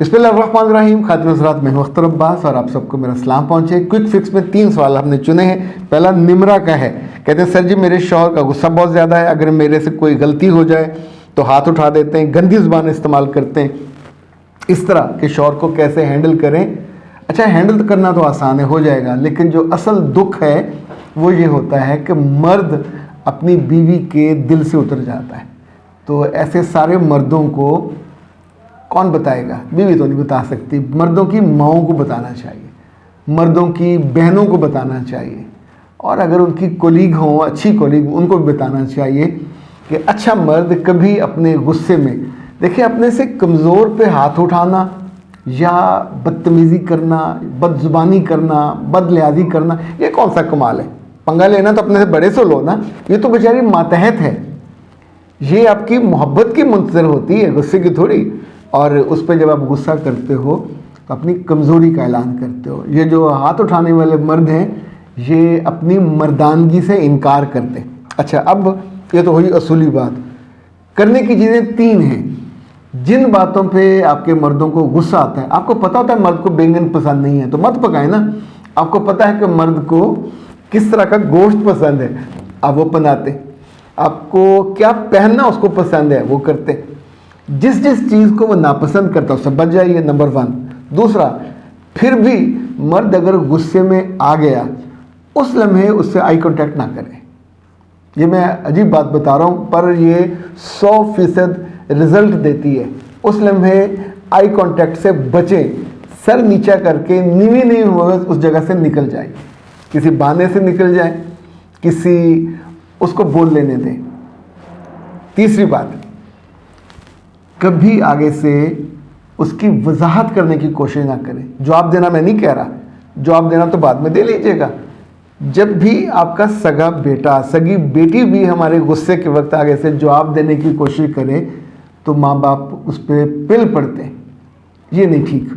बिस्मिल्लाहिर्रहमानिर्रहीम। खातिन हज़रात, मैं हूं अख्तर अब्बास और आप सबको मेरा सलाम पहुंचे। क्विक फिक्स में 3 सवाल हमने चुने हैं। पहला निम्रा का है। कहते हैं सर जी, मेरे शौहर का गुस्सा बहुत ज़्यादा है, अगर मेरे से कोई गलती हो जाए तो हाथ उठा देते हैं, गंदी ज़ुबान इस्तेमाल करते हैं। इस तरह के शौहर को कैसे हैंडल करें? अच्छा, हैंडल करना तो आसान है, हो जाएगा, लेकिन जो असल दुख है वो ये होता है कि मर्द अपनी बीवी के दिल से उतर जाता है। तो ऐसे सारे मर्दों को कौन बताएगा? बीवी तो नहीं बता सकती। मर्दों की माओं को बताना चाहिए, मर्दों की बहनों को बताना चाहिए, और अगर उनकी कोलीग हों, अच्छी कोलीग, उनको भी बताना चाहिए कि अच्छा मर्द कभी अपने गुस्से में, देखिए, अपने से कमज़ोर पे हाथ उठाना या बदतमीज़ी करना, बदजुबानी करना, बदलियाज़ी करना, ये कौन सा कमाल है? पंगा लेना तो अपने से बड़े से लो ना, ये तो बेचारी मातहत है, ये आपकी मोहब्बत की मुंतज़र होती है, गुस्से की थोड़ी। और उस पर जब आप गुस्सा करते हो तो अपनी कमज़ोरी का ऐलान करते हो। ये जो हाथ उठाने वाले मर्द हैं, ये अपनी मर्दानगी से इनकार करते हैं। अच्छा, अब ये तो हुई असूली बात। करने की चीज़ें 3 हैं। जिन बातों पे आपके मर्दों को गुस्सा आता है, आपको पता होता है मर्द को बैंगन पसंद नहीं है तो मत पकाए ना। आपको पता है कि मर्द को किस तरह का गोश्त पसंद है, आप वो बनाते। आपको क्या पहनना उसको पसंद है, वो करते। जिस जिस चीज़ को वो नापसंद करता है उससे बच जाइए, नंबर 1। दूसरा, फिर भी मर्द अगर गुस्से में आ गया, उस लम्हे उससे आई कांटेक्ट ना करें। ये मैं अजीब बात बता रहा हूँ, पर ये 100% रिजल्ट देती है। उस लम्हे आई कांटेक्ट से बचें, सर नीचा करके नीवी नहीं हुए उस जगह से निकल जाए, किसी बहाने से निकल जाए, किसी उसको बोल लेने दें। तीसरी बात, कभी आगे से उसकी वजाहत करने की कोशिश ना करें। जवाब देना मैं नहीं कह रहा, जवाब देना तो बाद में दे लीजिएगा। जब भी आपका सगा बेटा, सगी बेटी भी हमारे गुस्से के वक्त आगे से जवाब देने की कोशिश करे तो माँ बाप उस पर पिल पड़ते हैं, ये नहीं ठीक।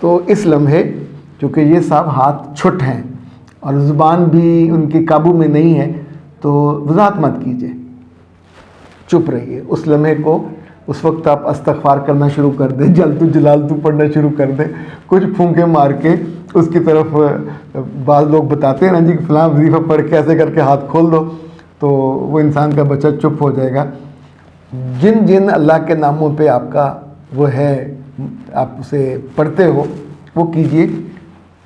तो इस लम्हे, चूँकि ये साहब हाथ छुट हैं और ज़ुबान भी उनके काबू में नहीं है, तो वजाहत मत कीजिए, चुप रहिए। उस लम्हे को, उस वक्त आप इस्तग़फ़ार करना शुरू कर दें, जलतू जलालतू पढ़ना शुरू कर दें, कुछ फूंके मार के उसकी तरफ। बाद लोग बताते हैं ना जी, फ़लाँ वजीफ़ा पढ़ के ऐसे करके हाथ खोल दो तो वो इंसान का बच्चा चुप हो जाएगा। जिन जिन अल्लाह के नामों पे आपका वो है, आप उसे पढ़ते हो, वो कीजिए।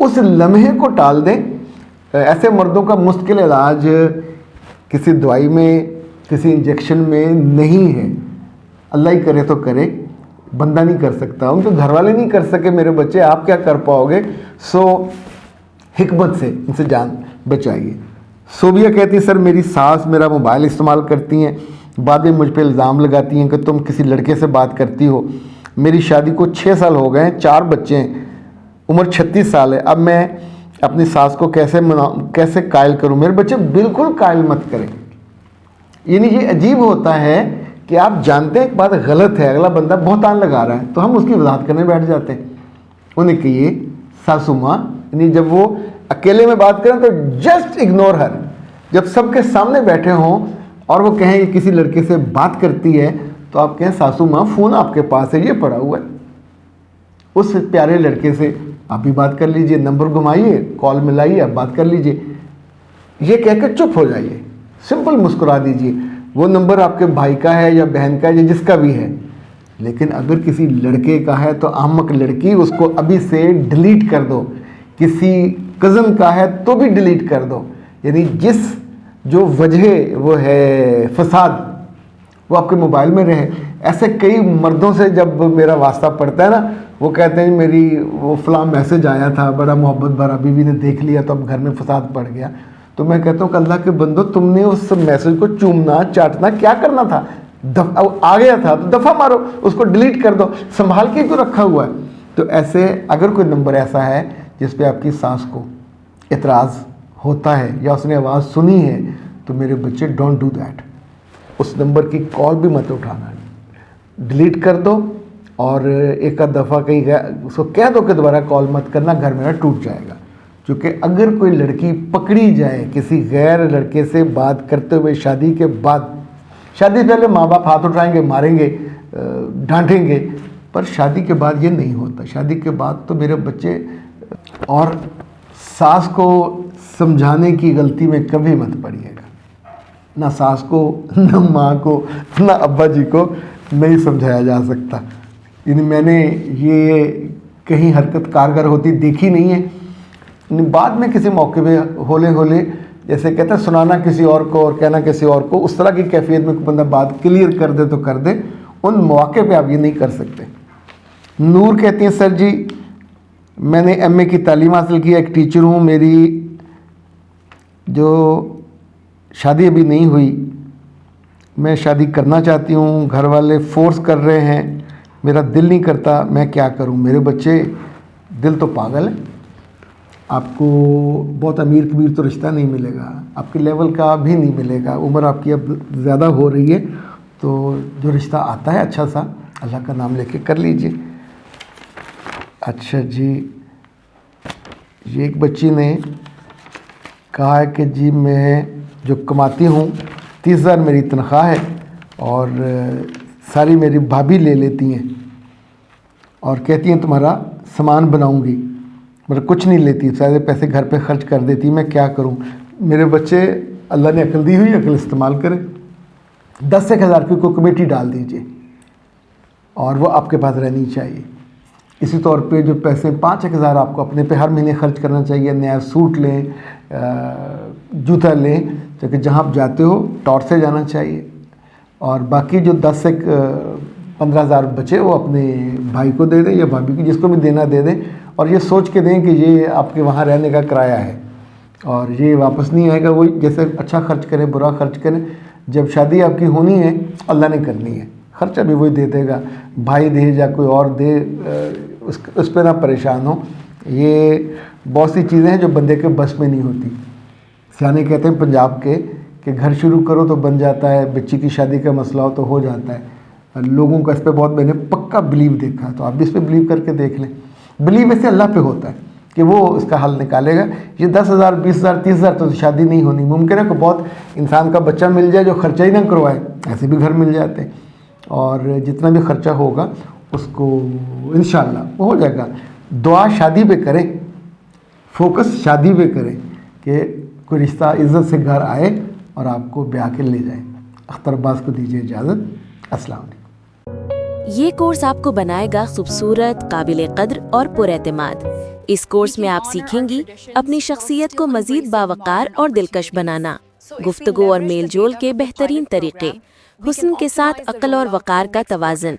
उस लम्हे को टाल दें। ऐसे मर्दों का मुश्किल इलाज किसी दवाई में, किसी इंजेक्शन में नहीं है। अल्लाह ही करे तो करे, बंदा नहीं कर सकता, उनके घर वाले नहीं कर सके, मेरे बच्चे आप क्या कर पाओगे? सो हिकमत से इनसे जान बचाइए। सोबिया कहती है सर, मेरी सास मेरा मोबाइल इस्तेमाल करती हैं, बाद में मुझ पर इल्ज़ाम लगाती हैं कि तुम किसी लड़के से बात करती हो। मेरी शादी को 6 साल हो गए हैं, 4 बच्चे हैं, उम्र 36 साल है। अब मैं अपनी सास को कैसे कायल करूं? मेरे बच्चे बिल्कुल कायल मत करें। यानी ये अजीब होता है कि आप जानते हैं एक बात गलत है, अगला बंदा बहुतान लगा रहा है, तो हम उसकी वजाहत करने बैठ जाते हैं। उन्हें कहिए सासू माँ, यानी जब वो अकेले में बात करें तो जस्ट इग्नोर हर। जब सबके सामने बैठे हों और वो कहें कि किसी लड़के से बात करती है, तो आप कहें सासू माँ, फ़ोन आपके पास है, ये पड़ा हुआ है, उस प्यारे लड़के से आप भी बात कर लीजिए, नंबर घुमाइए, कॉल मिलाइए, आप बात कर लीजिए। ये कहकर चुप हो जाइए, सिंपल मुस्कुरा दीजिए। वो नंबर आपके भाई का है या बहन का है या जिसका भी है, लेकिन अगर किसी लड़के का है तो अहमक लड़की, उसको अभी से डिलीट कर दो। किसी कज़न का है तो भी डिलीट कर दो। यानी जिस जो वजह वो है फसाद, वो आपके मोबाइल में रहे। ऐसे कई मर्दों से जब मेरा वास्ता पड़ता है ना, वो कहते हैं मेरी वो फ़लाँ मैसेज आया था, बड़ा मोहब्बत भरा, बीवी ने देख लिया तो अब घर में फसाद पड़ गया। तो मैं कहता हूँ कि अल्लाह के बंदो, तुमने उस मैसेज को चूमना चाटना क्या करना था? आ गया था तो दफ़ा मारो, उसको डिलीट कर दो, संभाल के तो रखा हुआ है। तो ऐसे अगर कोई नंबर ऐसा है जिस पे आपकी सास को एतराज़ होता है या उसने आवाज़ सुनी है, तो मेरे बच्चे डोंट डू दैट। उस नंबर की कॉल भी मत उठाना, डिलीट कर दो। और एक आध दफ़ा कहीं उसको कह दो कि दोबारा कॉल मत करना, घर मेरा टूट जाएगा। क्योंकि अगर कोई लड़की पकड़ी जाए किसी गैर लड़के से बात करते हुए शादी के बाद, शादी पहले माँ बाप हाथ उठाएंगे, मारेंगे, डांटेंगे, پر شادی کے بعد یہ نہیں ہوتا. شادی کے بعد تو میرے بچے, اور ساس کو سمجھانے کی غلطی میں کبھی مت پڑیے گا. نہ ساس کو, نہ ماں کو, نہ ابا جی کو نہیں سمجھایا جا سکتا. یعنی میں نے یہ کہیں حرکت کارگر ہوتی دیکھی نہیں ہے. بعد میں کسی موقع پہ ہولے ہولے, جیسے کہتے ہیں سنانا کسی اور کو اور کہنا کسی اور کو, اس طرح کی کیفیت میں کوئی بندہ بات کلیئر کر دے تو کر دے. ان مواقع پہ آپ یہ نہیں کر سکتے. نور کہتی ہیں سر جی میں نے ایم اے کی تعلیم حاصل کی, ایک ٹیچر ہوں, میری جو شادی ابھی نہیں ہوئی, میں شادی کرنا چاہتی ہوں, گھر والے فورس کر رہے ہیں, میرا دل نہیں کرتا, میں کیا کروں؟ میرے بچے دل تو پاگل ہے. آپ کو بہت امیر کبیر تو رشتہ نہیں ملے گا, آپ کے لیول کا بھی نہیں ملے گا, عمر آپ کی اب زیادہ ہو رہی ہے, تو جو رشتہ آتا ہے اچھا سا اللہ کا نام لے کے کر لیجئے. اچھا جی, یہ ایک بچی نے کہا ہے کہ جی میں جو کماتی ہوں 30,000 میری تنخواہ ہے, اور ساری میری بھابھی لے لیتی ہیں اور کہتی ہیں تمہارا سامان بناؤں گی, مگر کچھ نہیں لیتی, سارے پیسے گھر پہ خرچ کر دیتی. میں کیا کروں؟ میرے بچے اللہ نے عقل دی ہوئی, عقل استعمال کریں. 10,000 کی کوئی کمیٹی ڈال دیجئے اور وہ آپ کے پاس رہنی چاہیے. اسی طور پہ جو پیسے 5,000 آپ کو اپنے پہ ہر مہینے خرچ کرنا چاہیے. نیا سوٹ لیں, جوتا لیں, کیونکہ جہاں آپ جاتے ہو ٹور سے جانا چاہیے. اور باقی جو 10 سے 15,000 بچے وہ اپنے بھائی کو دے دیں یا بھابھی کو, جس کو بھی دینا دے دیں, اور یہ سوچ کے دیں کہ یہ آپ کے وہاں رہنے کا کرایہ ہے اور یہ واپس نہیں آئے گا. وہ جیسے اچھا خرچ کریں برا خرچ کریں, جب شادی آپ کی ہونی ہے اللہ نے کرنی ہے, خرچہ بھی وہی دے دے گا, بھائی دے یا کوئی اور دے, اس پہ نہ پریشان ہو. یہ بہت سی چیزیں ہیں جو بندے کے بس میں نہیں ہوتی. سیانے کہتے ہیں پنجاب کے کہ گھر شروع کرو تو بن جاتا ہے, بچی کی شادی کا مسئلہ ہو تو ہو جاتا ہے. لوگوں کا اس پہ بہت میں نے پکا بلیو دیکھا, تو آپ بھی اس پہ بلیو کر کے دیکھ لیں. بلیو ایسے اللہ پہ ہوتا ہے کہ وہ اس کا حل نکالے گا. یہ 10,000 20,000 30,000 تو شادی نہیں ہونی. ممکن ہے کہ بہت انسان کا بچہ مل جائے جو خرچہ ہی نہ کروائے, ایسے بھی گھر مل جاتے ہیں, اور جتنا بھی خرچہ ہوگا اس کو انشاءاللہ وہ ہو جائے گا. دعا شادی پہ کریں, فوکس شادی پہ کریں کہ کوئی رشتہ عزت سے گھر آئے اور آپ کو بیاہ کے لے جائیں. اختر عباس کو دیجیے اجازت. السلام علیکم. یہ کورس آپ کو بنائے گا خوبصورت, قابل قدر اور پر اعتماد. اس کورس میں آپ سیکھیں گی اپنی شخصیت کو مزید باوقار اور دلکش بنانا, گفتگو اور میل جول کے بہترین طریقے, حسن کے ساتھ عقل اور وقار کا توازن,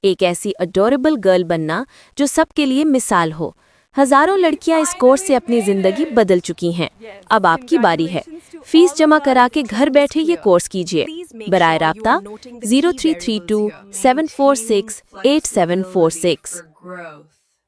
ایک ایسی اڈوریبل گرل بننا جو سب کے لیے مثال ہو. ہزاروں لڑکیاں اس کورس سے اپنی زندگی بدل چکی ہیں. اب آپ کی باری ہے. فیس جمع کرا کے گھر بیٹھے یہ کورس کیجیے. برائے رابطہ 0332 746 8746.